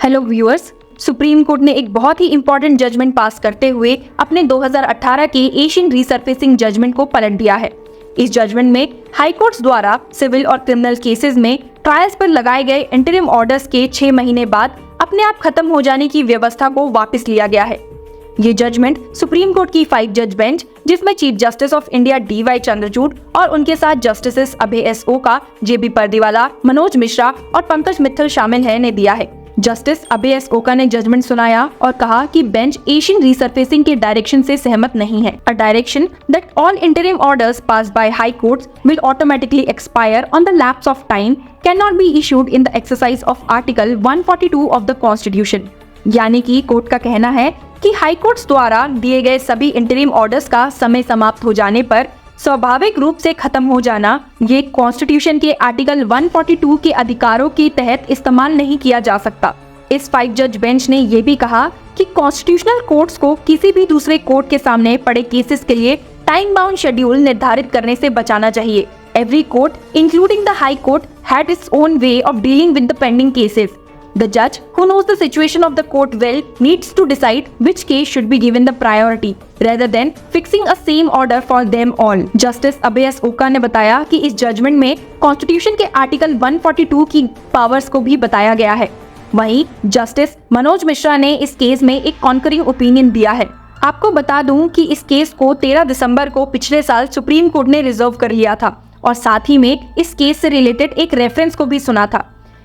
Hello viewers, supreme court ने एक बहुत ही इंपॉर्टेंट जजमेंट पास करते हुए अपने 2018 के एशियन रीसर्फेसिंग जजमेंट को पलट दिया है। इस जजमेंट में हाई कोर्ट्स द्वारा सिविल और क्रिमिनल केसेस में ट्रायल्स पर लगाए गए इंटरिम ऑर्डर्स के 6 महीने बाद अपने आप खत्म हो जाने की व्यवस्था को वापस लिया गया है। ये जजमेंट सुप्रीम कोर्ट की 5 जज बेंच, जिसमें chief justice of India DY Chandrachud और उनके साथ जस्टिसेस अभय S ओका, JB पर्दीवाला, मनोज मिश्रा और पंकज मित्तल शामिल है, ने दिया है। जस्टिस अभय S ओका ने जजमेंट सुनाया और कहा कि बेंच एशियन रीसर्फेसिंग के डायरेक्शन से सहमत नहीं है। A direction that all interim orders passed by high courts will automatically expire on the lapse of time can not be issued in the exercise of article 142 of the constitution. यानी कि court का कहना है कि high courts द्वारा दिए गए सभी इंटरिम ऑर्डर्स का समय समाप्त हो जाने पर स्वाभाविक रूप से खत्म हो जाना, ये कॉन्स्टिट्यूशन के आर्टिकल 142 के अधिकारों के तहत इस्तेमाल नहीं किया जा सकता। इस 5 जज बेंच ने ये भी कहा कि कॉन्स्टिट्यूशनल कोर्ट्स को किसी भी दूसरे कोर्ट के सामने पड़े केसेस के लिए टाइम बाउंड शेड्यूल निर्धारित करने से बचाना चाहिए। Every court, including the High Court, had its own way of dealing with the pending cases. The judge, who knows the situation of the court well, needs to decide which case should be given the priority, rather than fixing a same order for them all. Justice Abhay S ओका ने बताया कि इस judgement में constitution के article 142 की powers को भी बताया गया है। वहीं जस्टिस मनोज मिश्रा ने इस केस में एक कॉन्करिंग ओपिनियन दिया है। आपको बता दूं कि इस केस को 13 दिसंबर को पिछले साल सुप्रीम कोर्ट ने रिजर्व कर लिया था और साथ ही में इस केस से रिलेटेड एक रेफरेंस को भी सुना था।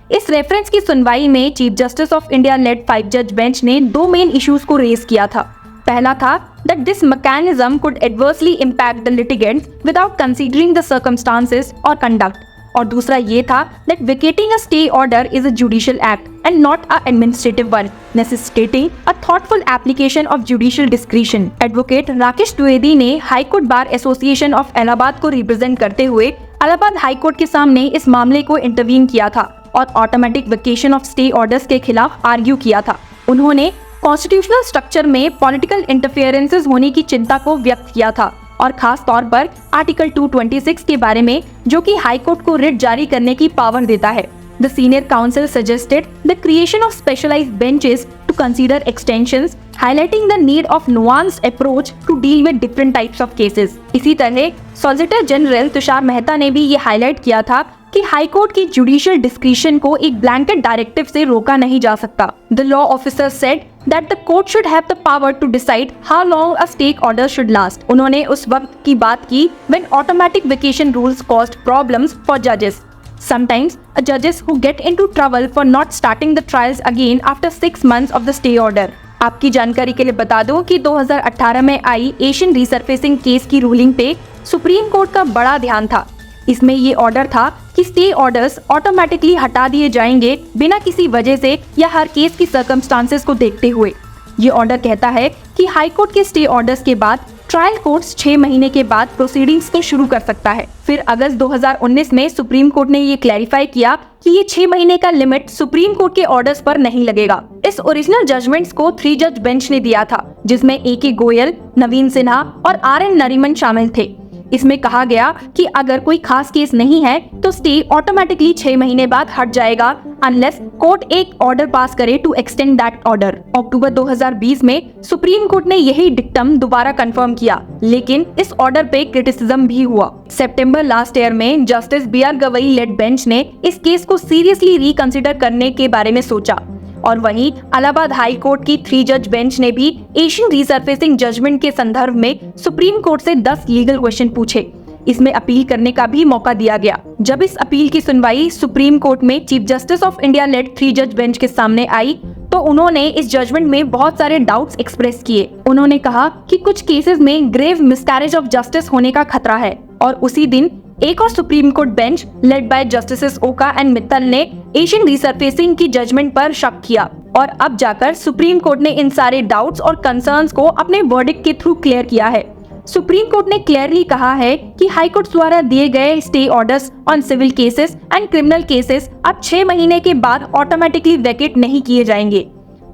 इस रेफरेंस की सुनवाई में chief justice of India lead 5 जज बेंच ने 2 मेन इश्यूज को रेज किया था। पहला था that this mechanism could adversely impact the litigants without considering the circumstances और कंडक्ट, और दूसरा ये था that vacating a stay order is a judicial act and not a administrative one, necessitating a thoughtful application of judicial discretion. Advocate Rakesh Dwivedi ने high court bar association of Allahabad को represent करते हुए Allahabad high court के सामने इस मामले को इंटरवीन किया था और automatic vacation of stay orders के खिलाफ आर्ग्यू किया था। उन्होंने कॉन्स्टिट्यूशनल स्ट्रक्चर में पॉलिटिकल इंटरफेरेंसेस होने की चिंता को व्यक्त किया था और खास तौर पर आर्टिकल 226 के बारे में, जो कि हाई कोर्ट को रिट जारी करने की पावर देता है। The senior counsel suggested the creation of specialized benches to consider extensions, highlighting the need of nuanced approach to deal with different types of cases. इसी तरह सॉलिसिटर जनरल तुषार मेहता ने भी ये हाईलाइट किया था कि हाई कोर्ट की जुडिशियल डिस्क्रिशन को एक ब्लैंकेट डायरेक्टिव से रोका नहीं जा सकता। The law officer said that the court should have the power to decide how long a stay order should last. उन्होंने उस वक्त की बात की when automatic vacation rules caused problems for judges. Sometimes, judges who get into trouble for not starting the trials again after 6 months of the stay order. आपकी जानकारी के लिए बता दूं कि 2018 में आई एशियन रीसर्फेसिंग केस की रूलिंग पे सुप्रीम कोर्ट का बड़ा ध्यान था। इसमें ये ऑर्डर था कि स्टे ऑर्डर्स ऑटोमेटिकली हटा दिए जाएंगे बिना किसी वजह से या हर केस की सर्कमस्टांसेस को देखते हुए। ये ऑर्डर कहता है कि हाई कोर्ट के स्टे ऑर्डर्स के बाद ट्रायल कोर्ट्स 6 महीने के बाद प्रोसीडिंग्स को शुरू कर सकता है। फिर अगस्त 2019 में सुप्रीम कोर्ट ने ये क्लैरिफाई किया कि ये 6 महीने का लिमिट सुप्रीम कोर्ट के ऑर्डर्स पर नहीं लगेगा। इस ओरिजिनल जजमेंट्स को 3 जज बेंच ने दिया था, जिसमें AK गोयल, नवीन सिन्हा और RN नरीमन शामिल थे। इसमें कहा गया कि अगर कोई खास केस नहीं है तो स्टे ऑटोमेटिकली 6 महीने बाद हट जाएगा अनलेस कोर्ट एक ऑर्डर पास करे टू एक्सटेंड दैट ऑर्डर। अक्टूबर 2020 में सुप्रीम कोर्ट ने यही डिक्टम दोबारा कंफर्म किया, लेकिन इस ऑर्डर पे क्रिटिसिज्म भी हुआ। सितंबर लास्ट ईयर में justice BR Gavai led bench ने इस केस को सीरियसली रिकंसिडर करने के बारे में सोचा और वहीं इलाहाबाद हाई कोर्ट की 3 जज बेंच ने भी एशियन रीसर्फेसिंग जजमेंट के संदर्भ में सुप्रीम कोर्ट से 10 लीगल क्वेश्चन पूछे। इसमें अपील करने का भी मौका दिया गया। जब इस अपील की सुनवाई सुप्रीम कोर्ट में chief justice of India lead 3 जज बेंच के सामने आई तो उन्होंने इस जजमेंट में बहुत सारे डाउट्स एक्सप्रेस किए। उन्होंने कहा कि कुछ केसेस में ग्रेव मिसकैरेज ऑफ जस्टिस होने का खतरा है और उसी दिन एक और supreme court bench led by justices ओका एंड मित्तल ने एशियन रीसर्फेसिंग की जजमेंट पर शक किया और अब जाकर सुप्रीम कोर्ट ने इन सारे डाउट्स और कंसर्न्स को अपने वर्डिक्ट के थ्रू क्लियर किया है। सुप्रीम कोर्ट ने क्लियरली कहा है कि हाई कोर्ट द्वारा दिए गए stay orders on civil cases and criminal cases अब 6 महीने के बाद ऑटोमेटिकली वेकेट नहीं किए जाएंगे।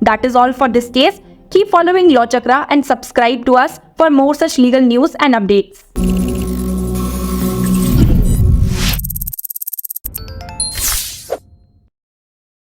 That is all for this case. Keep following law Chakra and subscribe to us for more such legal news and updates.